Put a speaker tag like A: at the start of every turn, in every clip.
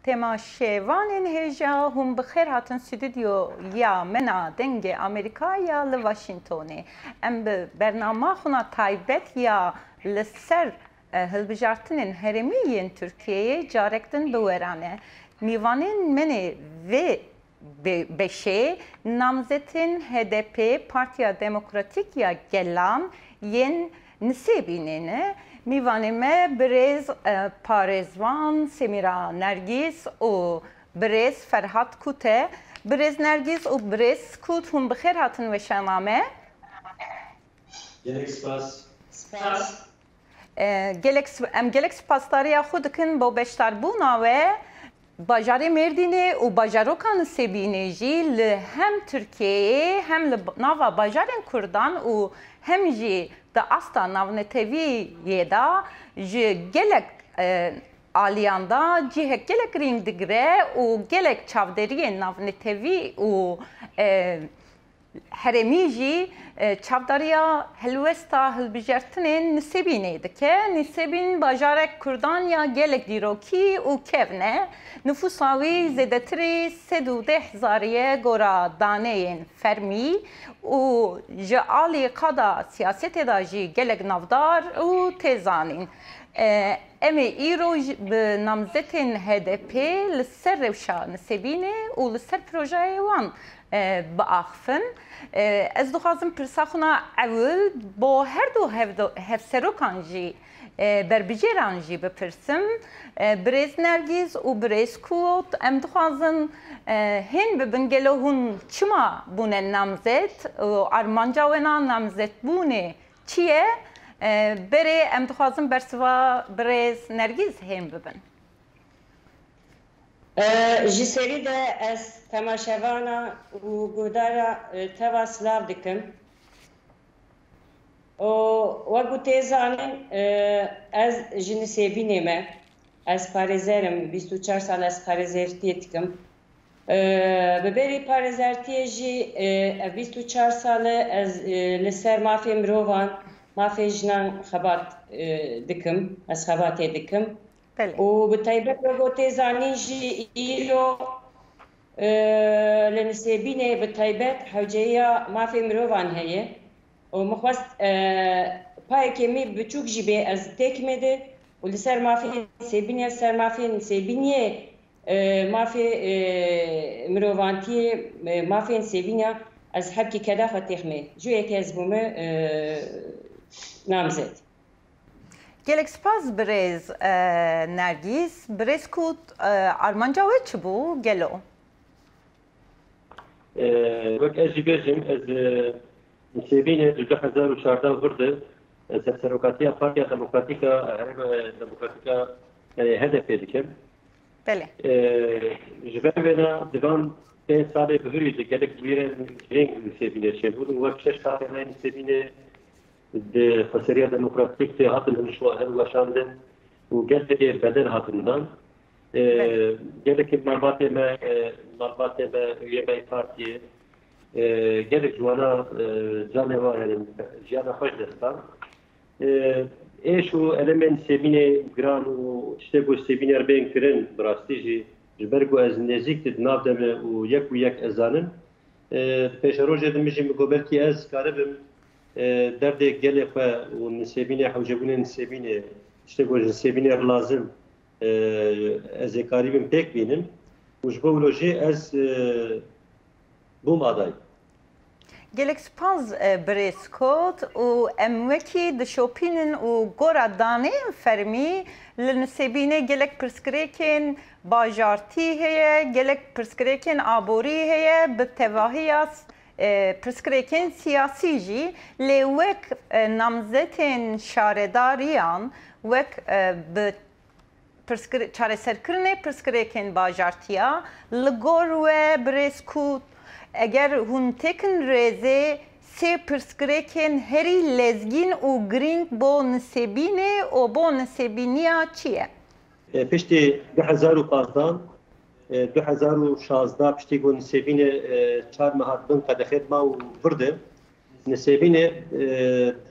A: تماشاوان هجا هم بخیر هاتن استودیو یا منا دنگ امریکا یا لواشنطن ام برنامه خونا تایبت یا لسر هلبجارتن هرمیین ترکیه جارکتن بورانه میوانین منی و beşe namzetin HDP Partiya Demokratik ya gelan yen nisebinine میوانیم برز پارزوان سمیرا نرگیز و برز فرهاد کوته برز نرگیز و برز کوت هم بخیر هاتن و شنامه
B: گلک سپاس
A: گلک سپاسداری خود کن با بیشتر بونا و باجار مردینه و باجاروکان سبینه جی هم ترکیه هم نوا باجارن کردان و هم جی da asta navneteviye da ji gelek aliyanda cihek gelek ring digre u gelek çavderiye navnetevi u heremi jî çavdariya helwesta hilbijertinin nisebînê dike nisebîn bajarek Kurdan ya gelek dîrokî û kevne nüfusa wî zêdetirî 110,000 gora daneyên fermî û ji alî qada siyasetê da jî gelek navdar û têzanîn em ê îro bi namzetên HDP li ser rewşa nisebînê û li ser projeyê wan biaxivin ez dixwazim pirsa xwe ewl bo her du hevserokan jî berbijêran jî bipirsim Birêz Nergîz û Birêz Kut em dixwazin hên bibin gelo hûn çima bûne namzet û armanca wena namzetbûnê çi ye berê em dixwazin bersiva Birêz Nergîz hên bibin
C: ji serî de ez temaşevana û guhdara teva silav dikim wek ku tê zanin ez ji nisêbînê me ez parêzerim 24 sal ez parêzertiyê dikim bi berî parêzertiyê jî ev 24 salê ez li ser mafê mirovan mafê jinan xebat dikim ez xebatê dikim û bi taybet wek ku tê zanîn jî îro li nisêbînê bi taybet hewceya mafê mirovan heye û min xwest payekê me biçûk jî bê ez têkimê de û li ser mafê nisêbînê ser mafê nisêbîniyê mafê mirovantiyê mafê nisêbîniya ez hepkî keda xwe têxmê ji yekê ez bûme namzet
A: gelek spas Birêz Nergîz Birêz Kut armanca we çi bû gelo
B: wek ez jî bêjim ez nisêbînê 2014 virde serserokatiya Partiya Demokratîk a Demokratîk a HDP dikim ji ber wêne divan 5 salê bi hirî di gelek wîrên girêng nisêbînê çêbûn û wek 6 salê nisêbînê di Xweseriya Demokratîk tê hatin hilweşandin û gelekê bedel hatin dan gelekê malbatê me üye me partiyê gelek ciwana canê wan herin jiyana xweş destan êş û elemên nisêbînê giran û tiştê ku nisêbînê bên kirin bi rastî jî ji ber ku ez nêzik di nav de me û yek ez zanim pêşerojê din mijî min goberkî ez karibim derdê gelê xwe û nisêbînê hewcebûnê nisêbînê tiştê ku ji nisêbînê lazim ez ê karîbim pêk bînim û ji bo wilo jî ez bûm aday
A: gelek spas Birêz Kut û em wekî dişopînin û gora daneyên fermî li nisêbînê gelek pirsgirêkên bajartî heye gelek pirsgirêkên aborî heye bi tevahiya pirsgirêkên siyasî jî lê wek namzetên şaredariyan wek bi çareserkirinê pirsgirêkên bajartiya li gor we Birêz Kut eger hûn têkin rêzê sê pirsgirêkên herî lezgîn û girîng bo nisêbînê û bo nisêbîniya çi ye
B: piştî 2015 2016 piştî ku nisêbînê çar me hat bin qedexêt ma û virde nisêbînê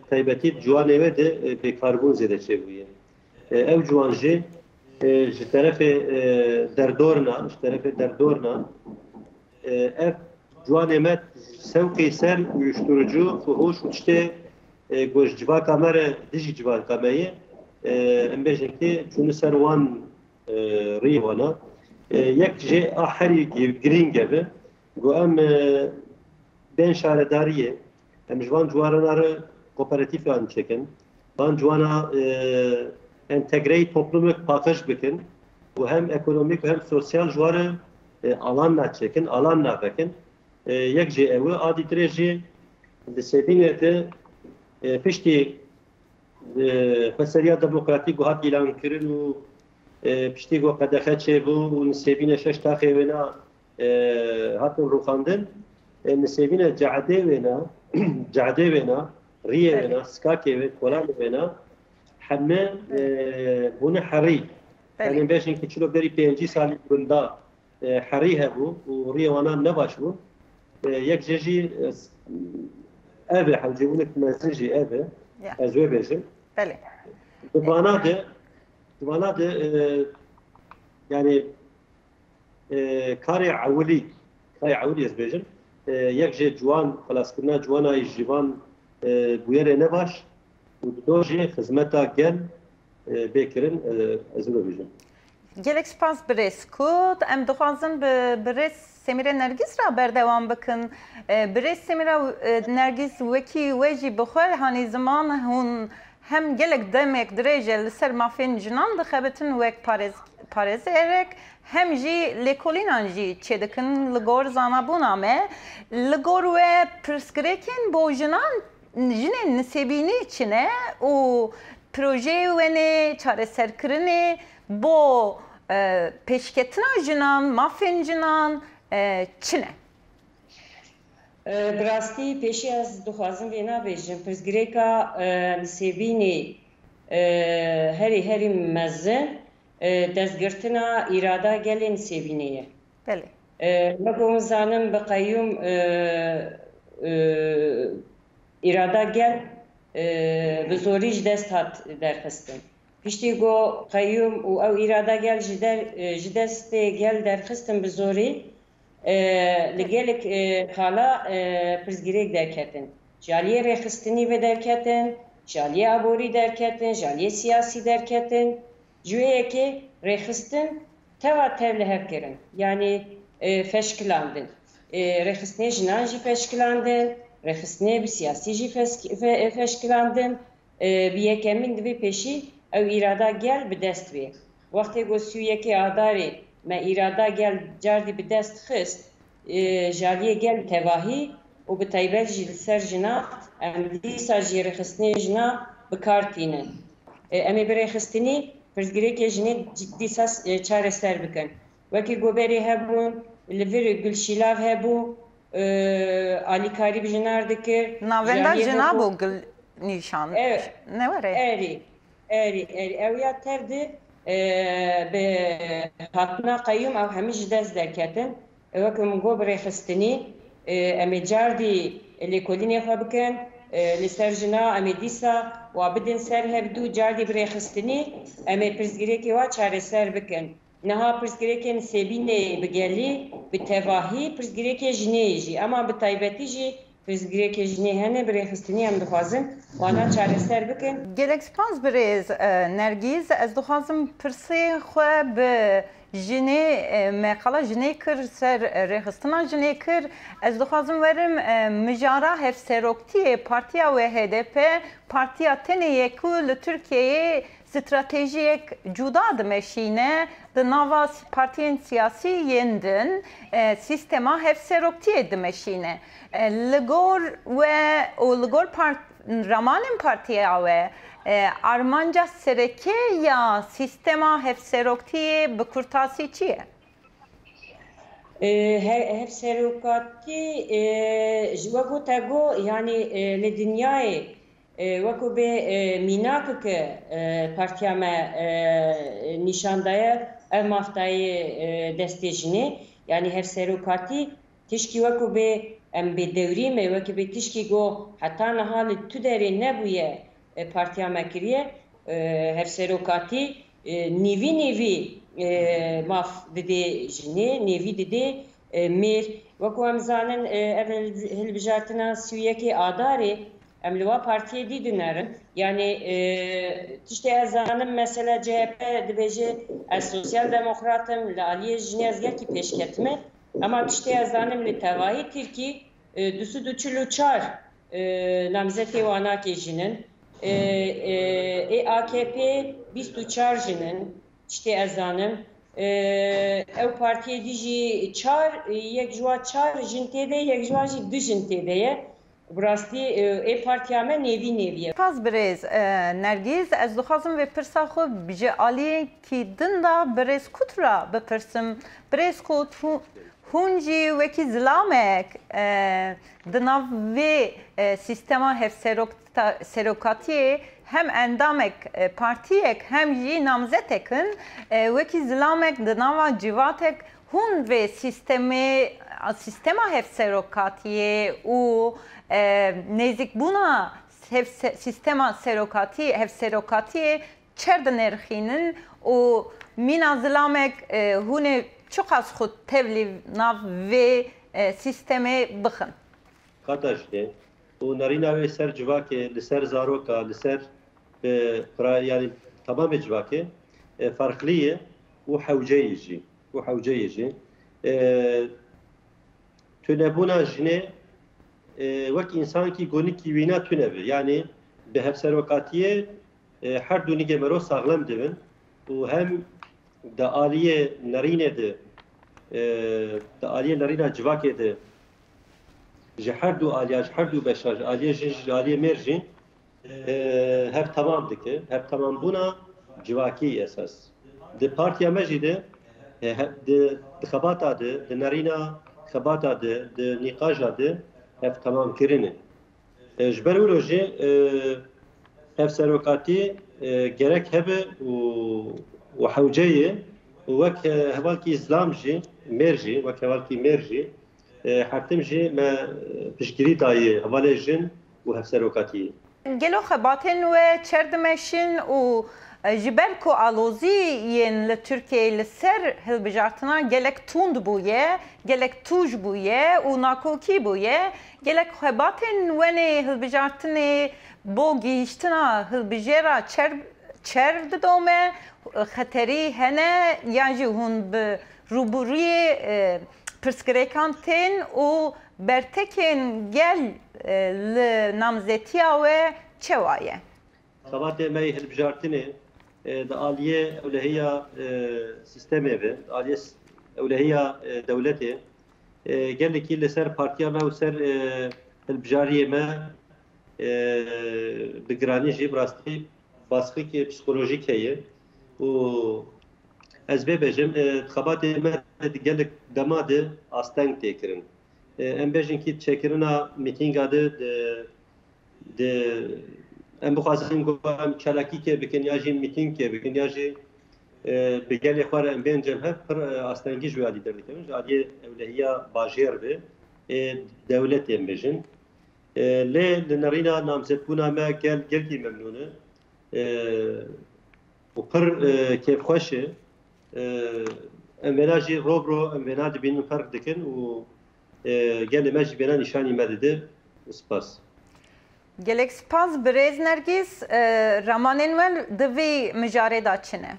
B: taybetî ciwanê we de bêkarbûn zêde çêbûye ew ciwan jî ji terefê derdorna ev ciwanê me sewqê ser uyuşturucu fuhuş û tiştê goj civaka me re dijî civaka me yê em bêjin ki çûne ser wan rî wana yek jê a herî girîng e got em bên şaredariyê em ji van ciwanan re kooperatifan çekin van ciwana entegreyî toplumek paqij bikin û hem ekonomîk û hem sosyal ji wa re alan naçekin alan navekin yek jê ew e a dîtirê jî di Sebînê de piştî xweseriya demokratîk got hat îlankirin û piştî got qedexe çêbû û li Sebînê 6 taxê wêna hatin rûxandin li Sebînê cehedê wêna riyê wêna skakê wê kolanê wêna heme bûne herî yani bêjin ki çîrokderî 5 salî gunda herî hebû û riyê wan ne baş bû yek jê jî ev e hewcebûnek mezin jî ev e ez wê bêjim di vana de yani karê ewilî ez bêjim yek jê ciwan xelaskirina ciwana jîvan bûyerê ne baş û di dor jê xizmeta gel bêkirin ez wê bêjim.
A: Gelek spas birêz ku em dixwazin bi birêz Semîre Nergîz re berdewam bikin. Birêz Semîre Nergîz wekî we jî bi xwe hanî ziman hûn hem gelek demek dirêj li ser mafên jinan dixebitin wek parêzerek hem jî lêkolînan jî çêdikin li gor zanabûna me li gor we pirsgirêkên bo jinan jinên nisêbînî çine û projeyê wenê çareserkirinê bo pêşketina jinan mafên jinan çine
C: Bi rastî pêşî ez dixwazim vê nabêjim pirsgirêka Nisêbînê herî mezin destgirtina îrada gelê Nisêbînê ye. Wek hûn zanin bi qeyyûm îrada gel bi zorî ji dest hat derxistin. Piştî got qeyyûm û ew îrada gel ji destê gel derxistin bi zorî li gelek xala pirsgirêk derketin. Jaliyê rêxistinî ve derketin, jaliyê aborî derketin, jaliyê siyasî derketin. Ji wê yekê rêxistin tewa tev li hev kirin. Yani feşkilandin. Rêxistinê jinan jî feşkilandin, rêxistinê bi siyasî jî feşkilandin. Bi yekemîn divê pêşî ew îrada gel bi dest wê. Wextê got sûyekê adarê me îrada gel cardî bi dest xist jaliyê gel tevahî û bi taybet jî li ser jina em dîsa jî rêxistinê jina bi kar tînin. Em ê bi rêxistinî pirsgirêkê jinê dîsa çareser bikin. Wekî goberê hebûn, li vir gulşîlav hebû, alîkarî bi jinar dikir.
A: Navenda jina bû gul nîşan. Ne were?
C: Erî ew ya tev di bi hatina qeyyûm ew hemî ji dest derketin. Wek min got bi rêxistinî em ê cardî lêkolînê xwe bikin li ser jina em ê dîsa wa bidin ser hevdû cardî bi rêxistinî em ê pirsgirêkê wa çareser bikin. Niha pirsgirêkên Sebînê bi gelî bi tevahî pirsgirêkê jinê jî ama bi taybetî jî pirsgirêkê jinê hene bi rêxistinî em dixwazin wana çareser bikin.
A: Gelek spas birêz Nergîz ez dixwazim pirsê xwe bi jinê me qala jinê kir ser rêxistina jinê kir ez dixwazim werim mijara hevseroktiyê partiya wê HDP partiya tenê ye ku li Tirkiyeyê stratejiyek cuda dimeşîne di nava partiyên siyasî yên din sîstema hevseroktiyê dimeşîne. Li gor we û li gor ramanên partiya we armanca sereke ya sîstema hevseroktiyê bi kurtasî çi ye?
C: Hevserokatî ji we gote got yani li dinyayê wekû bê mînakeke partiya me nîşan daye ev maftayê destê jinê yani hevserokatî tişkî wekû bê em bê dewrî me wekî bê tişkî got heta niha li tu derê nebûye partiya me kiriye hevserokatî نیوی ماف دده جنی نیوی دده میر وکو هم زانن هلبجارتنا سویه که آداره املوا partiye didinlerin. Yani işte zanım mesela CHP dibece sosyal demokratım la aliye jinezge ki peşketme ama işte zanım li tevahi Türkiye dusu duçulu çar namzeti wana kejinin AKP 24 jinin işte zanım ev partiye dici çar yek jua çar jintede yek jua du jintedeye براستی ای پارتیامه نیویه.
A: پس برز نرگیز از دخوازم و پرسا خو بجه آلی کی دندا برز کترا بپرسم برز کت هونجی وکی زلامک دناو و سیستما هف سروکاتی hem endamek partiyek hem jî namzetekın wekî zilamek di nava civatek hûn ve sistema hevserokatiye û nêzik bûna sistema hevserokatiye çer dinerxînin û mîna zilamek hûn ê çi qas xwe tevlî nav vê sistemê bixin.
B: Qadaştê û narîna wê ser civakê li ser zaroka li ser yani tamamê civakê farqlî û hewceyê jî tunebûna jinê wek însankî gonîkî wîna tunebe yani bi hevserokatiyê her du nîgê merov saxlem dibin û hem di aliyê nerînê de di aliyê nerîna civakê de ji her du aliya ji her du beşa ji aliyê jin ji aliyê mêr jî hev tamam dike hev tamam bûna civakî esas di partiya me jî de di xebata de di nerîna xebata de di nîqaja de hev tamam kirinê ji ber wilo jî hevserokatî gerek hebe û hewceyê û wek hevalkî İslam jî mêr jî wek hevalkî mêr jî hertim jî me piştgirî daye hevalê jin û hevserokatiyê.
A: Gelo xebatên we çer dimeşin û ji ber ku alozî yên li Tirkiyeyê li ser hilbijartina gelek tund bûye, gelek tûj bûye û nakokî bûye, gelek xebatên wenê hilbijartinê bo gihîştina hilbijêra çer didome, xeterî hene yan jî hûn bi rûbûriyê pirsgirêkan tên û bertekên gel li namzetiya we çi waye?
B: Xebatê me yê hilbijartinê di aliyê ewlehiya sistemê ve aliyê ewlehiya dewletê gelekî li ser partiya me û ser hilbijariyê me bi giranî jî bi rastî baskîkê psikolojîk heye û ez bêbêjim xebatê me gelek dema de asteng tê kirin. Em bêjin kî çêkirina mîtînga de em bixwazin ku em çalakîkê bikin ya jî mîtîngkê bikin ya jî bi gelê xwe re em bên cem hev pir astengî ji alî derdikevin ji aliyê ewlehiya bajêr be dewletê em bêjin. Lê li nerîna namzetbûna me gelkî memnûn e û pir kêfxweş e em vêna jî robro em vêna dibînin ferq dikin û gelê me jî vêna nîşanî me dide spas.
A: Gelek spas birêz Nergîz ramanên we di vê mijarê da çi ne?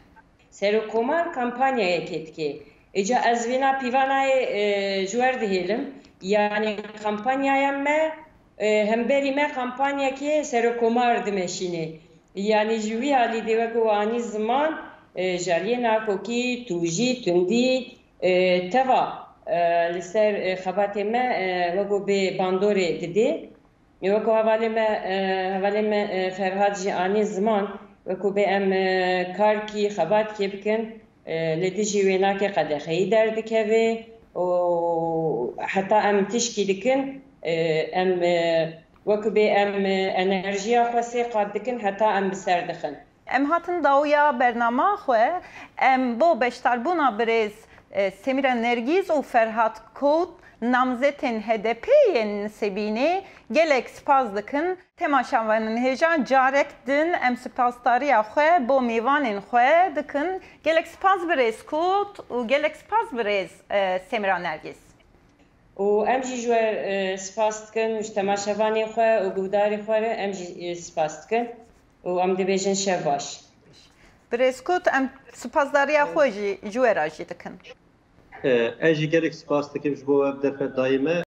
C: Serokkomar kampanyayek etki. Ece ez vîna pîvanayê ji wer dihêlim yani kampanyaya me hemberî me kampanyekê serokkomar dimeşînê. Yani ji wî halî de wek wanî ziman ji aliyê nakokî, tûjî, tundî teva li ser xebatê me wek bê bandorê didê. Wek hevalê me Ferhat jî anî ziman wek bê em karkî xebatkê bikin li dijî wênakê qedexeyî derdikeve û heta em tişkî dikin em wek bê em enerjiya xwe sê qat dikin heta em bi ser dixin.
A: Em hatin dawiya bernama xwe em bo beşdarbûna birêz Semira Nergiz û Ferhat Kot namzetên HDP-yên Nisêbînê gelek spas dikin. Temaşavanên hêja carek din em spasdariya xwe bo mêvanên xwe dikin. Gelek spas birêz Kot û gelek spas birêz Semira Nergiz.
C: û em jî ji we spas dikin û ji temaşevanê xwe û guhdarê xwe re em jî spas dikin û em dibêjin şev baş.
A: Birêz Kot em spasdariya xwe jî ji we re jî dikin.
B: Ez jî gelek spas dikim ji bo ev defa dayîme.